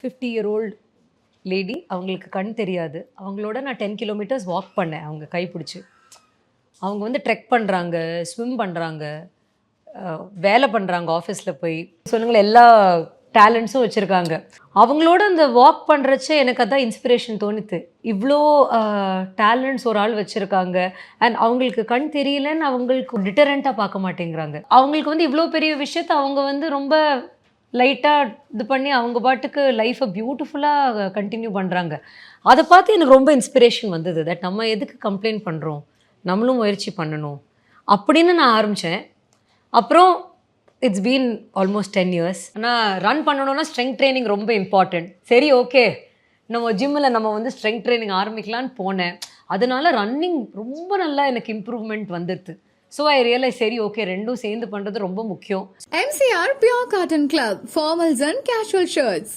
50-year-old lady, அவங்களுக்கு கண் தெரியாது. அவங்களோட நான் 10 கிலோமீட்டர்ஸ் வாக் பண்ணேன் அவங்க கைப்பிடிச்சு. அவங்க வந்து ட்ரெக் பண்ணுறாங்க, ஸ்விம் பண்ணுறாங்க, வேலை பண்ணுறாங்க ஆஃபீஸில் போய். சொல்லுங்களேன், எல்லா டேலண்ட்ஸும் வச்சுருக்காங்க. அவங்களோட அந்த வாக் பண்ணுறச்ச எனக்கு அதான் இன்ஸ்பிரேஷன் தோணுது. இவ்வளோ டேலண்ட்ஸ் ஒரு ஆள் வச்சுருக்காங்க. அண்ட் அவங்களுக்கு கண் தெரியலன்னு அவங்களுக்கு டிட்டரண்ட்டாக பார்க்க மாட்டேங்கிறாங்க. அவங்களுக்கு வந்து இவ்வளோ பெரிய விஷயத்த அவங்க வந்து ரொம்ப லைட்டாக இது பண்ணி அவங்க பாட்டுக்கு லைஃப்பை பியூட்டிஃபுல்லாக கண்டினியூ பண்ணுறாங்க. அதை பார்த்து எனக்கு ரொம்ப இன்ஸ்பிரேஷன் வந்தது. தட் நம்ம எதுக்கு கம்ப்ளைண்ட் பண்ணுறோம், நம்மளும் முயற்சி பண்ணணும் அப்படின்னு நான் ஆரம்பித்தேன். அப்புறம் இட்ஸ் பீன் ஆல்மோஸ்ட் 10 இயர்ஸ். ஆனால் ரன் பண்ணணும்னா ஸ்ட்ரெங்க் ட்ரைனிங் ரொம்ப இம்பார்ட்டண்ட். சரி, ஓகே, நம்ம ஜிம்மில் நம்ம வந்து ஸ்ட்ரெங்க் ட்ரைனிங் ஆரம்பிக்கலான்னு போனேன். அதனால ரன்னிங் ரொம்ப நல்லா எனக்கு இம்ப்ரூவ்மெண்ட் வந்துடுது. ஸோ ஐ ரியலைஸ், சரி, ஓகே, ரெண்டும் சேர்ந்து பண்ணுறது ரொம்ப முக்கியம். MCR Pure Cotton Club, formals and casual shirts.